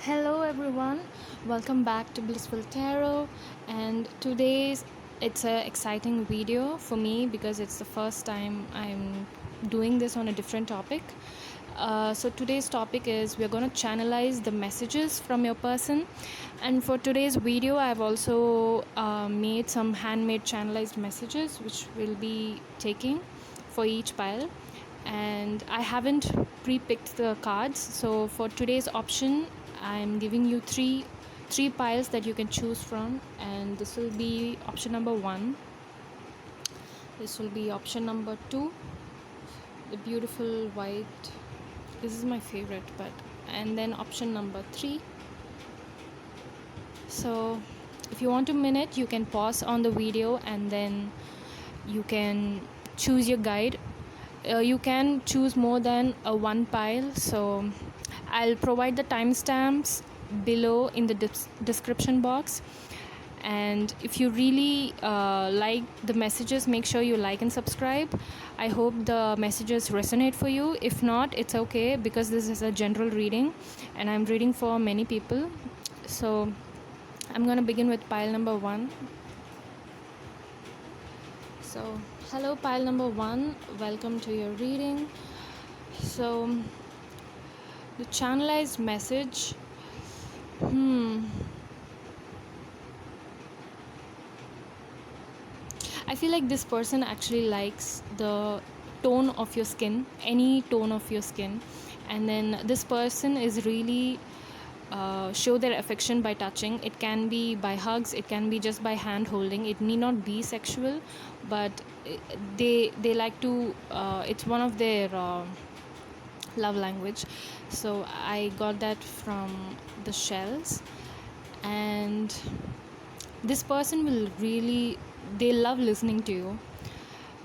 Hello everyone, welcome back to Blissful Tarot. And today's it's a exciting video for me because it's the first time I'm doing this on a different topic. So today's topic is we're going to channelize the messages from your person. And for today's video, I've also made some handmade channelized messages which we'll be taking for each pile. And I haven't pre-picked the cards, so for today's option I'm giving you three piles that you can choose from, and this will be option number 1, this will be option number 2, the beautiful white, this is my favorite, and then option number 3. So if you want a minute, you can pause on the video and then you can choose your guide. You can choose more than one pile, so I'll provide the timestamps below in the description box. And if you really like the messages, make sure you like and subscribe. I hope the messages resonate for you. If not, it's okay, because this is a general reading and I'm reading for many people. So I'm going to begin with pile number 1. So hello pile number 1, welcome to your reading. So the channelized message, I feel like this person actually likes the tone of your skin, any tone of your skin, and then this person is really show their affection by touching. It can be by hugs, it can be just by hand holding, it need not be sexual, but they like to it's one of their love language. So I got that from the shells. And this person will really, they love listening to you,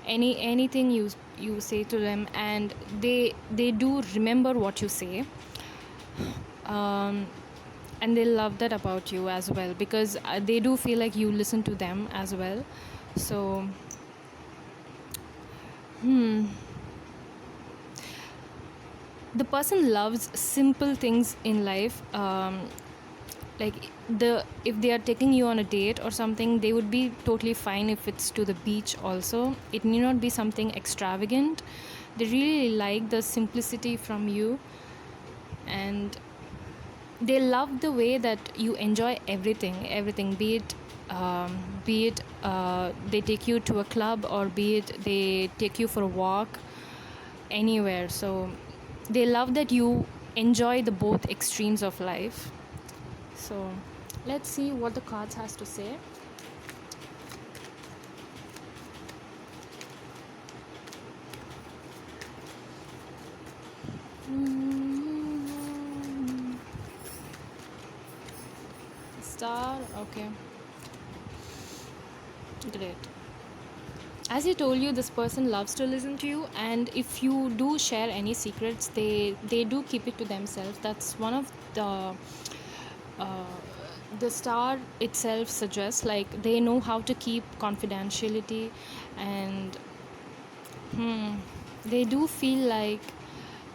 anything you say to them, and they do remember what you say. And they love that about you as well, because they do feel like you listen to them as well. So the person loves simple things in life. Like if they are taking you on a date or something, they would be totally fine if it's to the beach also. It need not be something extravagant. They really like the simplicity from you, and they love the way that you enjoy everything, be it they take you to a club, or be it they take you for a walk anywhere. So they love that you enjoy the both extremes of life. So let's see what the cards has to say. Star. Okay, great. As I told you, this person loves to listen to you, and if you do share any secrets, they do keep it to themselves. That's one of the star itself suggests, like they know how to keep confidentiality, and they do feel like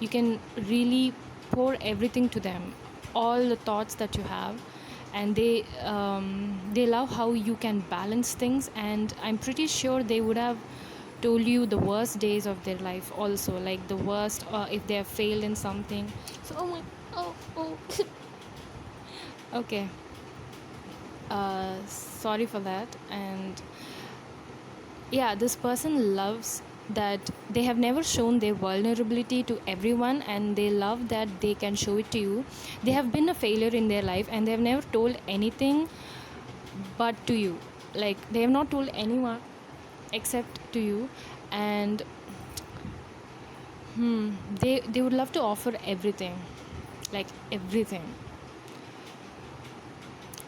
you can really pour everything to them, all the thoughts that you have. And they love how you can balance things, and I'm pretty sure they would have told you the worst days of their life also, like the worst, if they have failed in something. So oh okay, sorry for that. And yeah, this person loves that they have never shown their vulnerability to everyone, and they love that they can show it to you. They have been a failure in their life, and they have never told anything but to you. Like they have not told anyone except to you. And they would love to offer everything, like everything.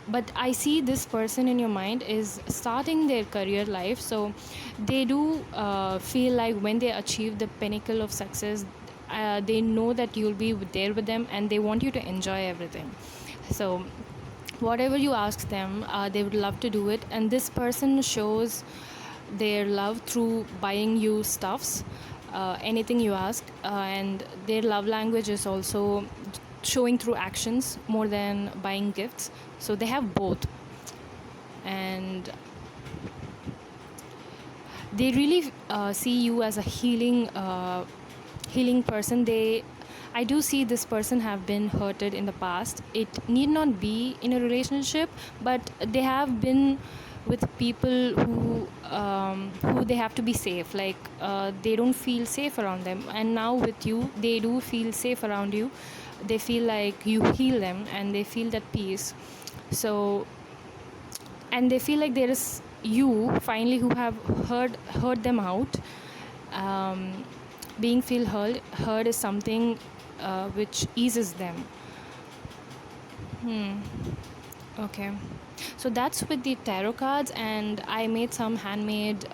But I see this person in your mind is starting their career life, so they do feel like when they achieve the pinnacle of success, they know that you'll be there with them, and they want you to enjoy everything. So whatever you ask them, they would love to do it. And this person shows their love through buying you stuffs, anything you ask, and their love language is also showing through actions more than buying gifts. So they have both, and they really see you as a healing person. I do see this person have been hurted in the past. It need not be in a relationship, but they have been with people who they have to be safe, like they don't feel safe around them, and now with you they do feel safe around you. They feel like you heal them and they feel that peace. So, and they feel like there is you finally who have heard them out. um, Being feel heard is something which eases them. Okay, so that's with the tarot cards, and I made some handmade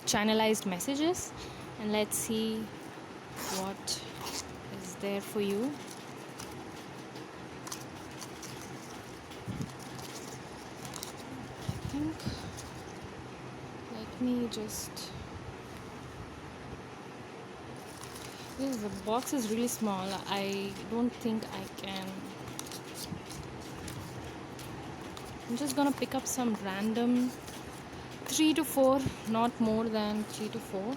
channelized messages, and let's see what is there for you. I think, let me just, this the box is really small. I don't think I can. I'm just gonna pick up some random 3 to 4, not more than 3 to 4.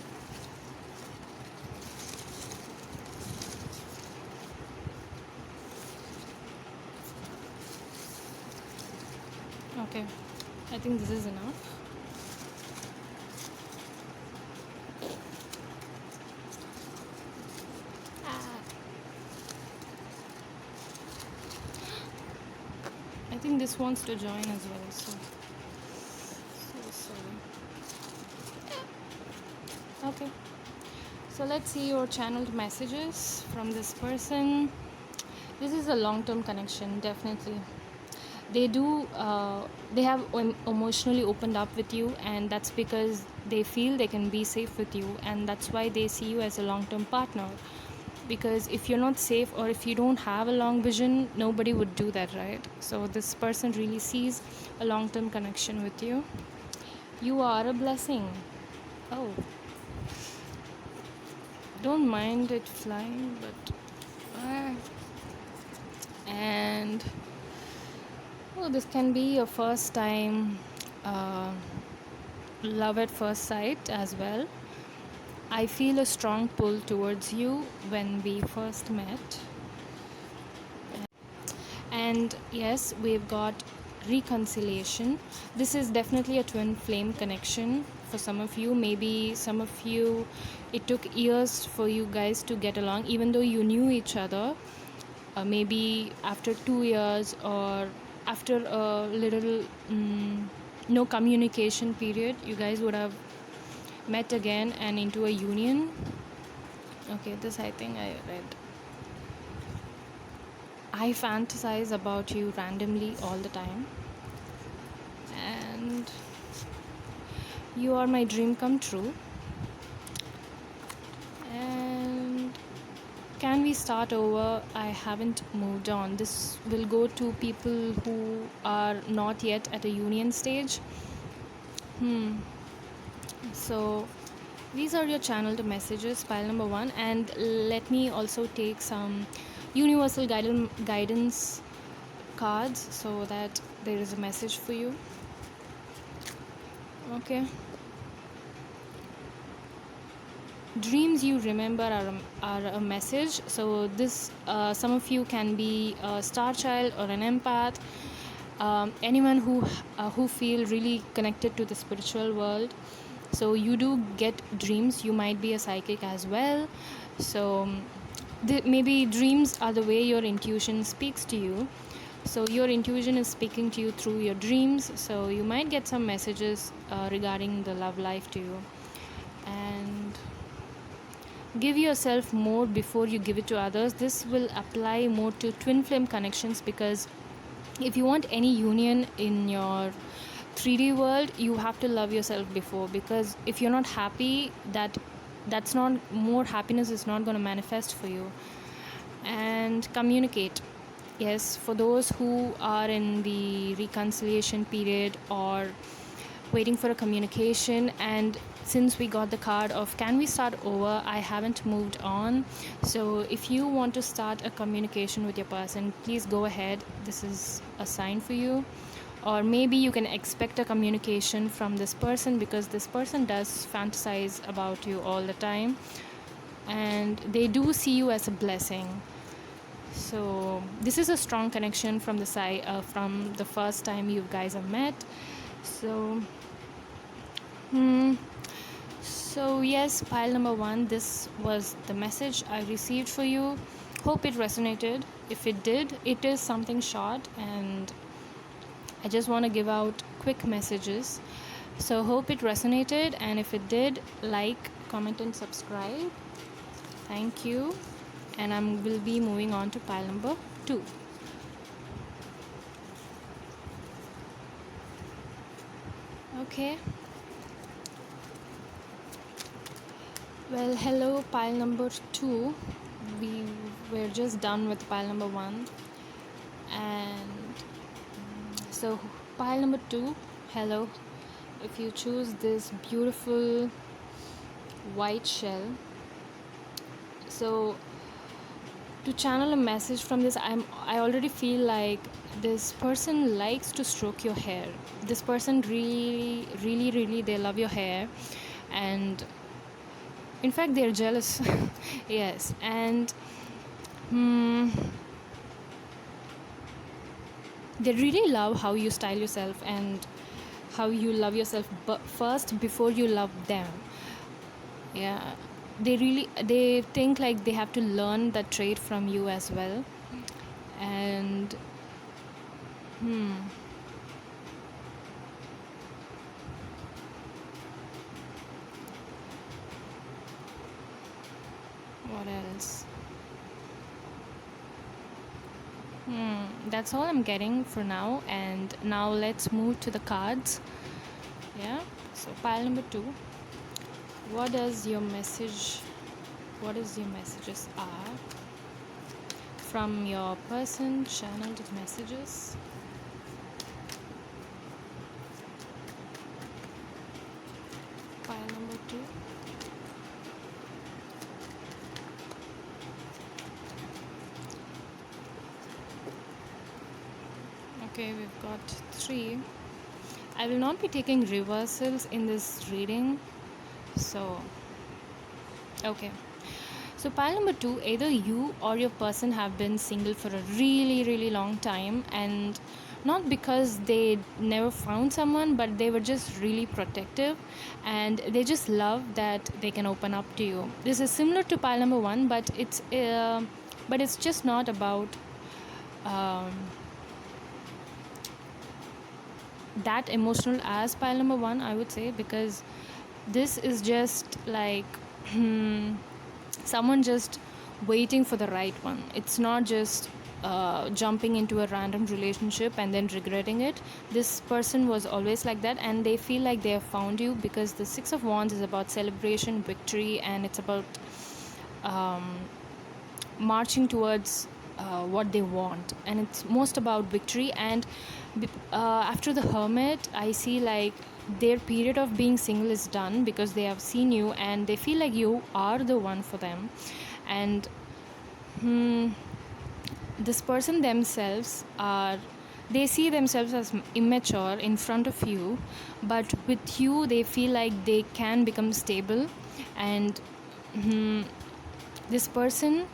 Okay, I think this is enough. I think this wants to join as well, so sorry. Okay, so let's see your channeled messages from this person. This is a long-term connection, definitely. They have emotionally opened up with you, and that's because they feel they can be safe with you, and that's why they see you as a long-term partner. Because if you're not safe, or if you don't have a long vision, nobody would do that, right? So this person really sees a long-term connection with you. You are a blessing. Oh, don't mind it flying, but and oh, this can be a first time love at first sight as well. I feel a strong pull towards you when we first met. And yes, we've got reconciliation. This is definitely a twin flame connection for some of you. Maybe some of you, it took years for you guys to get along, even though you knew each other. Maybe after 2 years, or after a little no communication period, you guys would have met again and into a union. Okay, this I think I read. I fantasize about you randomly all the time, and you are my dream come true. And can we start over? I haven't moved on. This will go to people who are not yet at a union stage. So these are your channeled messages, pile number 1, and let me also take some universal guidance cards so that there is a message for you. Okay, dreams you remember are a message. So this some of you can be a star child or an empath, anyone who feel really connected to the spiritual world. So you do get dreams. You might be a psychic as well. So maybe dreams are the way your intuition speaks to you. So your intuition is speaking to you through your dreams. So you might get some messages regarding the love life to you. And give yourself more before you give it to others. This will apply more to twin flame connections, because if you want any union in your 3D world, you have to love yourself before, because if you're not happy, that's not, more happiness is not going to manifest for you. And communicate. Yes, for those who are in the reconciliation period or waiting for a communication, and since we got the card of can we start over, I haven't moved on. So if you want to start a communication with your person, please go ahead. This is a sign for you. Or maybe you can expect a communication from this person, because this person does fantasize about you all the time, and they do see you as a blessing. So this is a strong connection from the side, from the first time you guys have met. So so yes, pile number 1, this was the message I received for you. Hope it resonated. If it did, it is something short, and I just want to give out quick messages. So hope it resonated, and if it did, like, comment and subscribe. Thank you. And I will be moving on to pile number 2. Okay. Well, hello, pile number 2. We were just done with pile number 1. And so, pile number 2, hello. If you choose this beautiful white shell, so to channel a message from this, I already feel like this person likes to stroke your hair. This person really they love your hair, and in fact they're jealous. Yes. And they really love how you style yourself and how you love yourself, but first before you love them. Yeah, they think like they have to learn that trait from you as well. And what else? That's all I'm getting for now. And now let's move to the cards. Yeah, so pile number 2, what is your messages are from your person, channeled messages. Pile number 2. Okay, we've got 3. I will not be taking reversals in this reading. So, okay. So pile number 2, either you or your person have been single for a really long time, and not because they never found someone, but they were just really protective, and they just love that they can open up to you. This is similar to pile number 1, but it's just not about that emotional as pile number 1, I would say, because this is just like someone just waiting for the right one. It's not just jumping into a random relationship and then regretting it. This person was always like that, and they feel like they have found you, because the 6 of Wands is about celebration, victory, and it's about marching towards what they want, and it's most about victory. And after the Hermit, I see like their period of being single is done, because they have seen you and they feel like you are the one for them. And this person themselves they see themselves as immature in front of you, but with you they feel like they can become stable. And this person,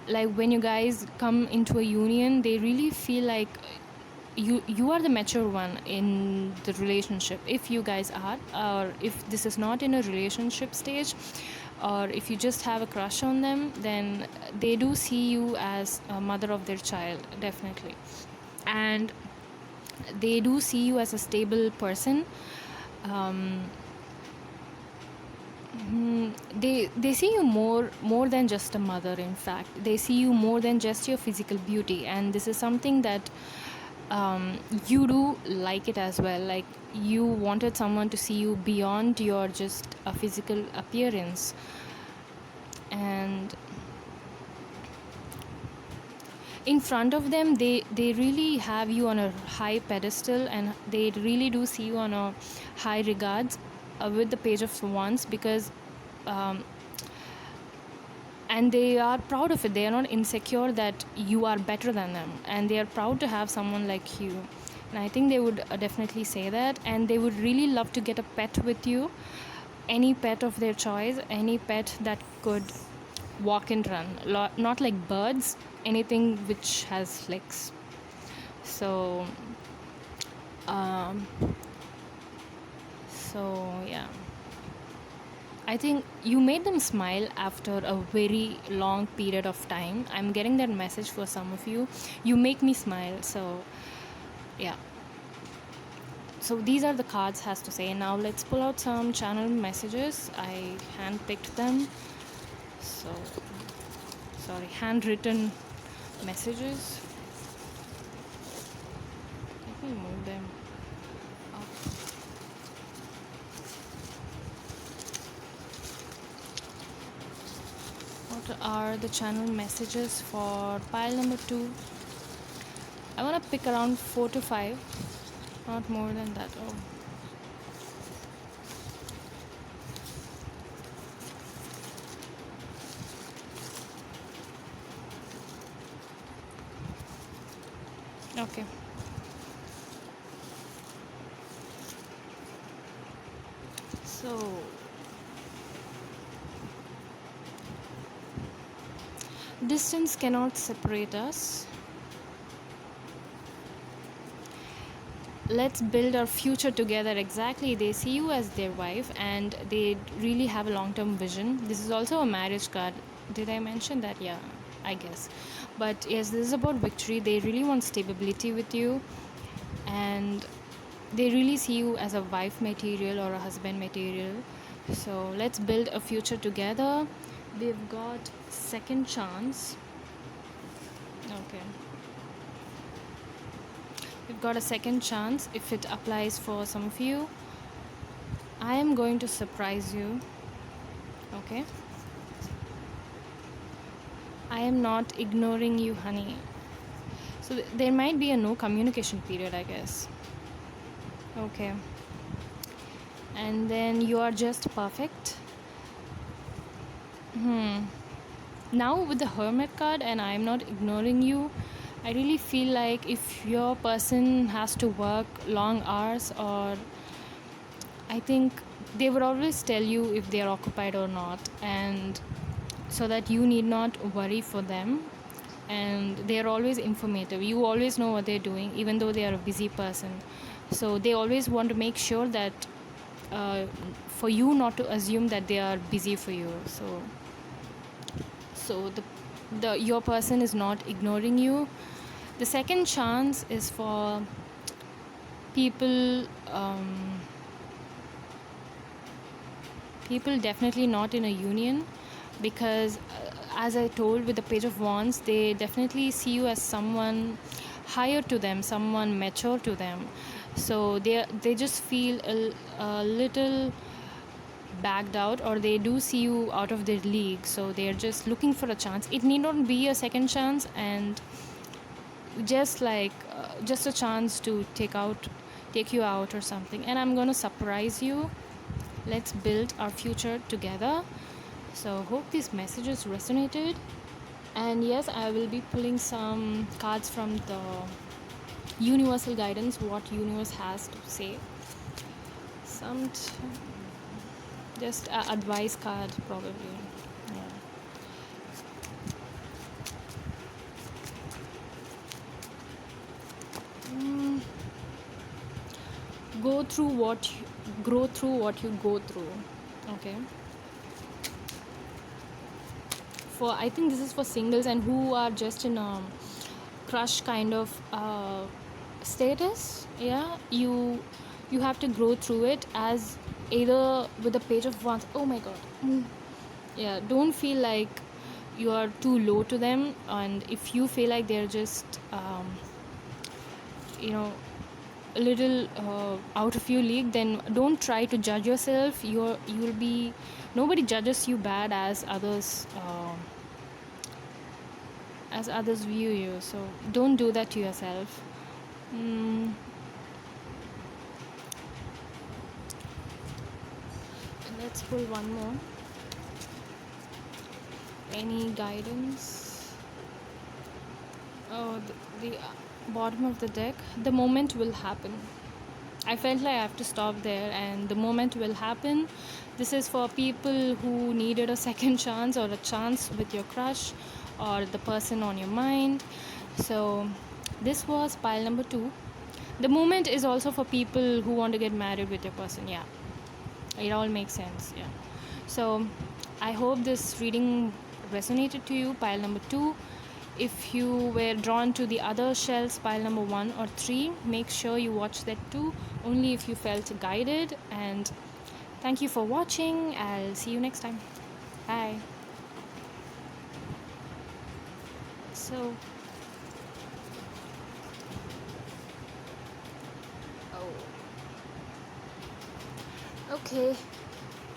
like when you guys come into a union, they really feel like you are the mature one in the relationship, if you guys are, or if this is not in a relationship stage, or if you just have a crush on them, then they do see you as a mother of their child, definitely. And they do see you as a stable person. They see you more than just a mother. In fact, they see you more than just your physical beauty, and this is something that you do like it as well. Like, you wanted someone to see you beyond your just a physical appearance. And in front of them, they really have you on a high pedestal, and they really do see you on a high regards. with the Page of Wands, because um, and they are proud of it. They are not insecure that you are better than them, and they are proud to have someone like you. And I think they would definitely say that, and they would really love to get a pet with you, any pet of their choice, any pet that could walk and run, not like birds, anything which has legs. So um, yeah, I think you made them smile after a very long period of time. I'm getting that message for some of you. You make me smile. So, yeah. So, these are the cards, has to say. Now, let's pull out some channel messages. I handpicked them. So, sorry, handwritten messages. Let me move them up. What are the channel messages for pile number 2? I want to pick around 4 to 5, not more than that. Oh, okay. So, distance cannot separate us. Let's build our future together. Exactly, they see you as their wife, and they really have a long-term vision. This is also a marriage card. Did I mention that? Yeah, I guess. But yes, this is about victory. They really want stability with you, and they really see you as a wife material or a husband material. So let's build a future together. We've got second chance. Okay, we've got a second chance. If it applies for some of you, I am going to surprise you. Okay, I am not ignoring you, honey. So there might be a no communication period, I guess. Okay, and then you are just perfect. Now with the Hermit card, and I am not ignoring you, I really feel like if your person has to work long hours, or I think they would always tell you if they are occupied or not, and so that you need not worry for them. And they are always informative. You always know what they're doing, even though they are a busy person. So they always want to make sure that for you not to assume that they are busy for you. So the your person is not ignoring you. The second chance is for people. People definitely not in a union, because as I told with the Page of Wands, they definitely see you as someone higher to them, someone mature to them. So they just feel a little backed out, or they do see you out of their league, so they're just looking for a chance. It need not be a second chance, and just like just a chance to take you out or something. And I'm going to surprise you. Let's build our future together. So hope these messages resonated. And yes, I will be pulling some cards from the universal guidance, what universe has to say. Some just a advice card probably. Yeah. Go through what grow through what you go through. Okay, for I think this is for singles and who are just in a crush kind of status. Yeah, you have to grow through it, as either with the Page of Wands. Oh my god. Yeah, don't feel like you are too low to them, and if you feel like they're just you know a little out of your league, then don't try to judge yourself. You'll be, nobody judges you bad as others view you, so don't do that to yourself. Let's pull one more. Any guidance? Oh, the bottom of the deck. The moment will happen. I felt like I have to stop there, and the moment will happen. This is for people who needed a second chance or a chance with your crush or the person on your mind. So, this was pile number 2. The moment is also for people who want to get married with your person. Yeah, it all makes sense. Yeah. So, I hope this reading resonated to you. Pile number 2. If you were drawn to the other shells, pile number 1 or 3, make sure you watch that too, only if you felt guided. And thank you for watching. I'll see you next time. Bye. So, okay,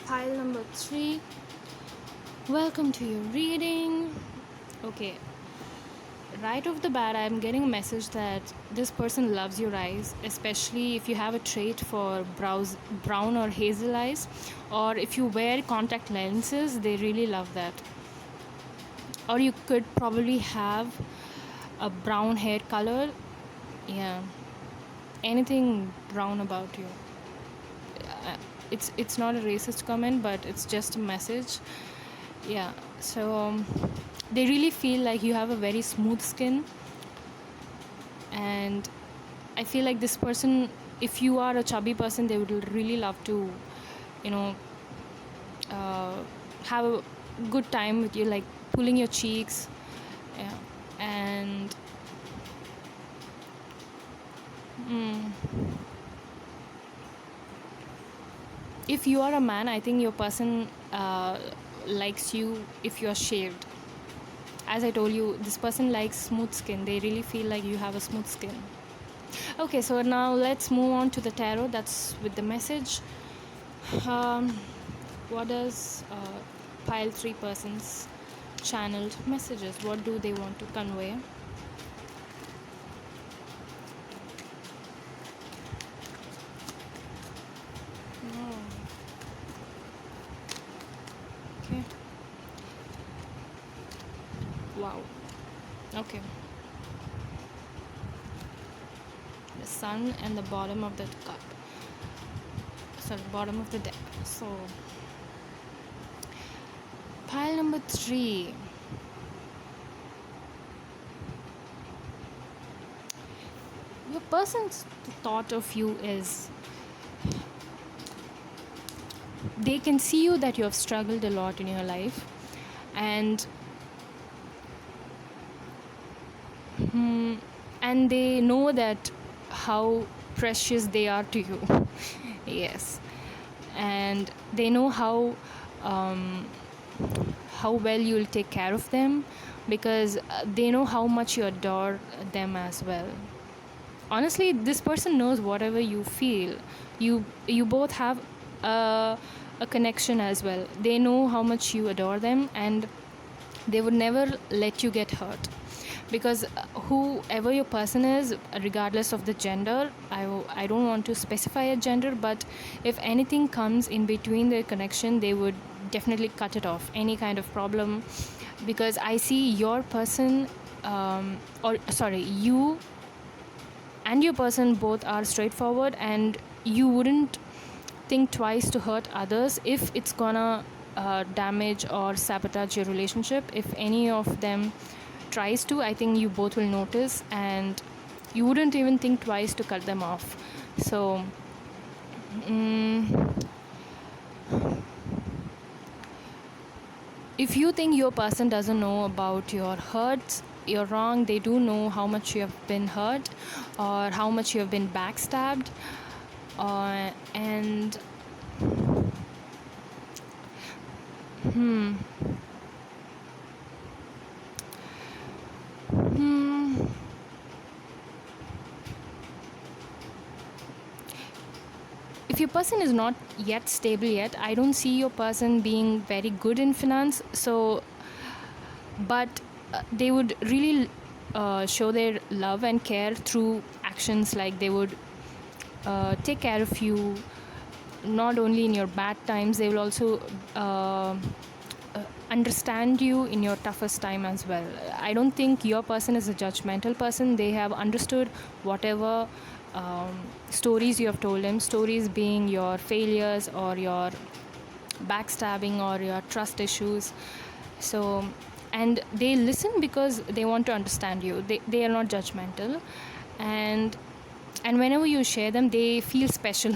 pile number 3. Welcome to your reading. Okay, right off the bat, I'm getting a message that this person loves your eyes, especially if you have a trait for brown or hazel eyes, or if you wear contact lenses, they really love that. Or you could probably have a brown hair color. Yeah, anything brown about you. It's not a racist comment, but it's just a message. Yeah, so they really feel like you have a very smooth skin, and I feel like this person, if you are a chubby person, they would really love to, you know, have a good time with you, like pulling your cheeks. Yeah, and if you are a man, I think your person likes you if you are shaved. As I told you, this person likes smooth skin. They really feel like you have a smooth skin. Okay, so now let's move on to the tarot. That's with the message. What does pile 3 persons channeled messages? What do they want to convey? Okay. Wow. Okay. The sun and the bottom of the cup. Sorry, bottom of the deck. So, pile number 3. Your person's thought of you is, they can see you that you have struggled a lot in your life, and they know that how precious they are to you. Yes, and they know how well you'll take care of them, because they know how much you adore them as well. Honestly, this person knows whatever you feel. You both have a connection as well. They know how much you adore them, and they would never let you get hurt, because whoever your person is, regardless of the gender, I don't want to specify a gender, but if anything comes in between their connection, they would definitely cut it off, any kind of problem. Because I see your person, you and your person both are straightforward, and you wouldn't think twice to hurt others if it's gonna damage or sabotage your relationship. If any of them tries to, I think you both will notice, and you wouldn't even think twice to cut them off. So if you think your person doesn't know about your hurts, you're wrong. They do know how much you have been hurt, or how much you have been backstabbed, and if your person is not yet stable yet, I don't see your person being very good in finance. So, but they would really show their love and care through actions, like they would take care of you, not only in your bad times, they will also understand you in your toughest time as well. I don't think your person is a judgmental person. They have understood whatever stories you have told them, stories being your failures or your backstabbing or your trust issues. So, and they listen because they want to understand you. They are not judgmental. And whenever you share them, they feel special.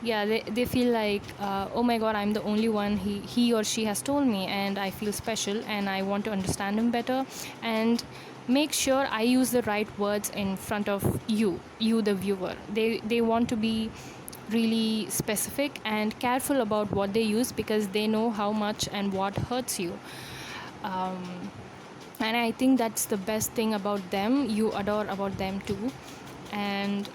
Yeah, they feel like, oh my god, I'm the only one he or she has told me, and I feel special and I want to understand him better, and make sure I use the right words in front of you the viewer. They want to be really specific and careful about what they use, because they know how much and what hurts you. um, and I think that's the best thing about them. You adore about them too. And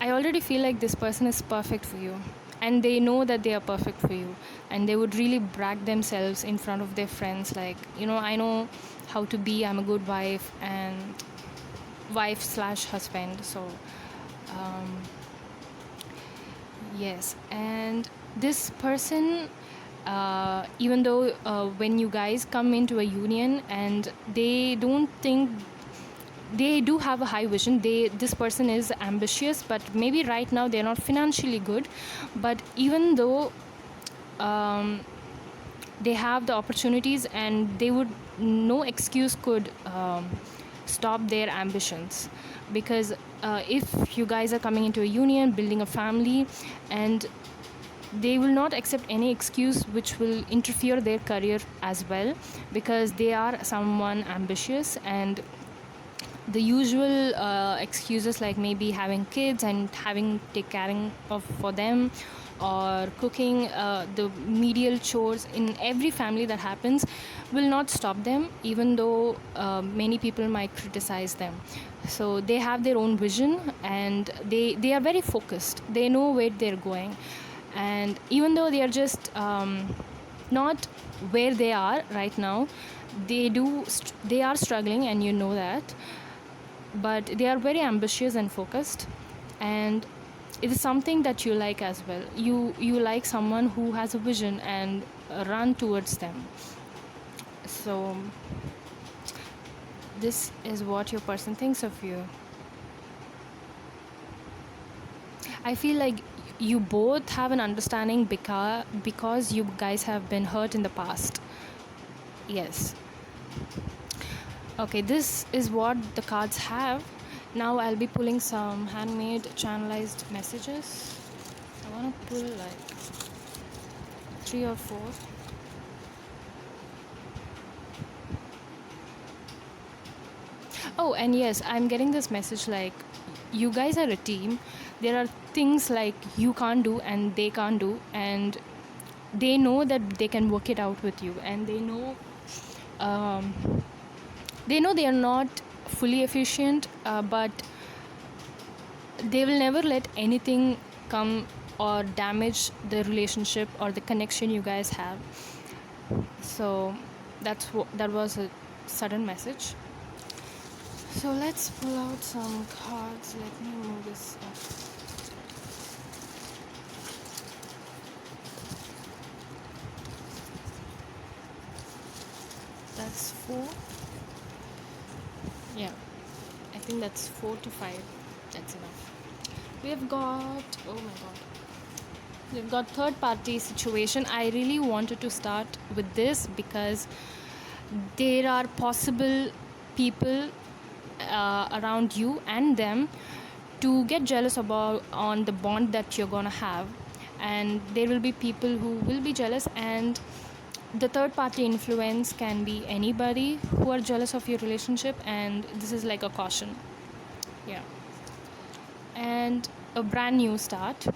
I already feel like this person is perfect for you, and they know that they are perfect for you, and they would really brag themselves in front of their friends, like, I know how to be, I'm a good wife and wife slash husband. So um, yes. And this person, even though when you guys come into a union, and they don't think, they do have a high vision. This person is ambitious, but maybe right now they're not financially good. But even though um, they have the opportunities, and they would, no excuse could stop their ambitions. Because if you guys are coming into a union, building a family, and they will not accept any excuse which will interfere their career as well, because they are someone ambitious. And the usual excuses, like maybe having kids and having take caring of for them, or cooking, the medial chores in every family that happens, will not stop them, even though many people might criticize them. So they have their own vision, and they are very focused. They know where they're going. And even though they are just not where they are right now, they are struggling, and you know that. But they are very ambitious and focused. And it is something that you like as well. You like someone who has a vision and run towards them. So this is what your person thinks of you. I feel like you both have an understanding, because you guys have been hurt in the past. Yes. Okay, this is what the cards have. Now I'll be pulling some handmade channelized messages. I want to pull like 3 or 4. Oh, and yes, I'm getting this message like, you guys are a team. There are things like you can't do and they can't do, and they know that they can work it out with you, and um, they know they are not fully efficient, but they will never let anything come or damage the relationship or the connection you guys have. So that was a sudden message. So let's pull out some cards. Let me move this up. That's 4. Yeah, I think that's 4 to 5. That's enough. We've got, oh my god, we've got third party situation. I really wanted to start with this because there are possible people around you and them to get jealous about on the bond that you're gonna have. And there will be people who will be jealous, and the third party influence can be anybody who are jealous of your relationship, and this is like a caution. Yeah. And a brand new start.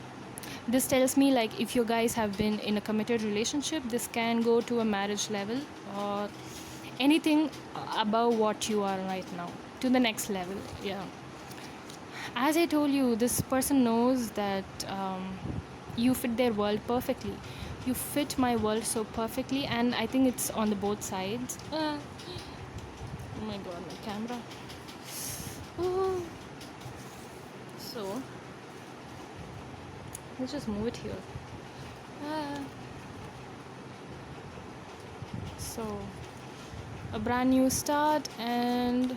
This tells me, like, if you guys have been in a committed relationship, this can go to a marriage level, or anything above what you are right now, to the next level. Yeah. As I told you, this person knows that you fit their world perfectly. You fit my world so perfectly, and I think it's on the both sides. Oh my god, my camera. Oh. So Let's just move it here. Ah. So, a brand new start, and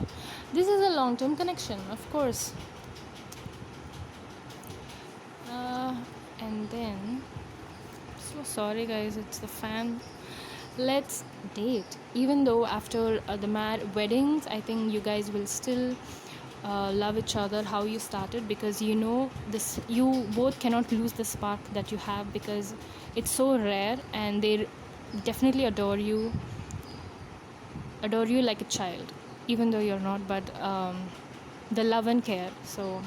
this is a long-term connection, of course. And then, so sorry guys, it's the fan. Let's date. Even though after the weddings, I think you guys will still love each other how you started, because you know this, you both cannot lose the spark that you have, because it's so rare, and they definitely adore you like a child, even though you're not, but the love and care. So,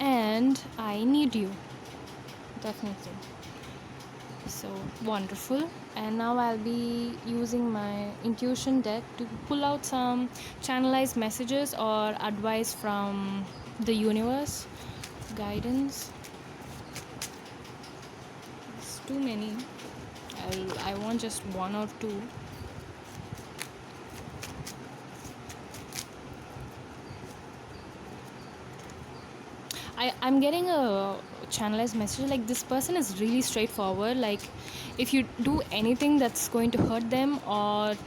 and I need you, definitely. So wonderful. And now I'll be using my intuition deck to pull out some channelized messages or advice from the universe, guidance. It's too many. I want just one or two. I'm getting a channelized message like this person is really straightforward. Like, if you do anything that's going to hurt them, or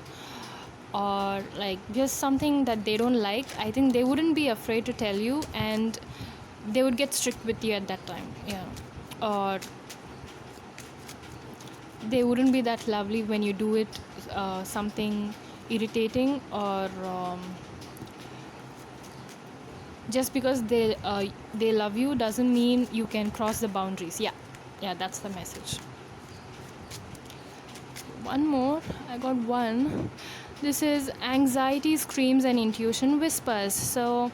like just something that they don't like, I think they wouldn't be afraid to tell you, and they would get strict with you at that time. Yeah. Or they wouldn't be that lovely when you do it something irritating, or just because they love you doesn't mean you can cross the boundaries. Yeah, that's the message. One more, I got one. This is anxiety screams and intuition whispers. So,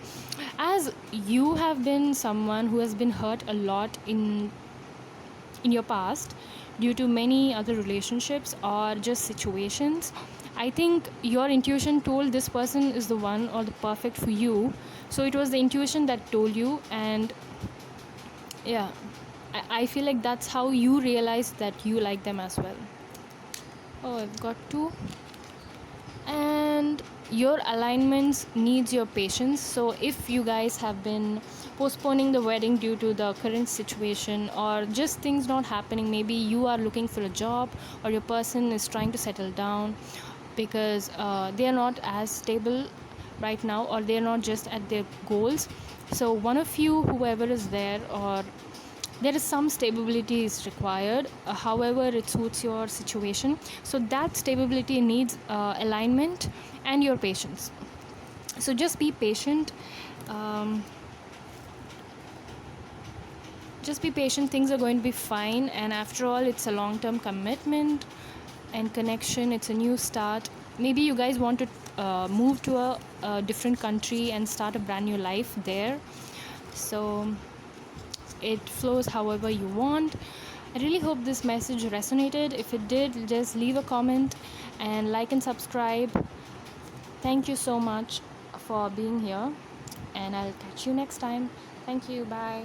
as you have been someone who has been hurt a lot in your past due to many other relationships or just situations, I think your intuition told this person is the one or the perfect for you. So it was the intuition that told you, and yeah, I feel like that's how you realize that you like them as well. Oh, I've got two. And your alignments needs your patience. So if you guys have been postponing the wedding due to the current situation, or just things not happening, maybe you are looking for a job, or your person is trying to settle down because they are not as stable right now, or they are not just at their goals. So one of you, whoever is there, or there is some stability is required, however it suits your situation. So that stability needs alignment and your patience. So just be patient. um, just be patient, things are going to be fine. And after all, it's a long-term commitment and connection, it's a new start. Maybe you guys want to move to a different country and start a brand new life there. So it flows however you want. I really hope this message resonated. If it did, just leave a comment and like and subscribe. Thank you so much for being here, and I'll catch you next time. Thank you. Bye.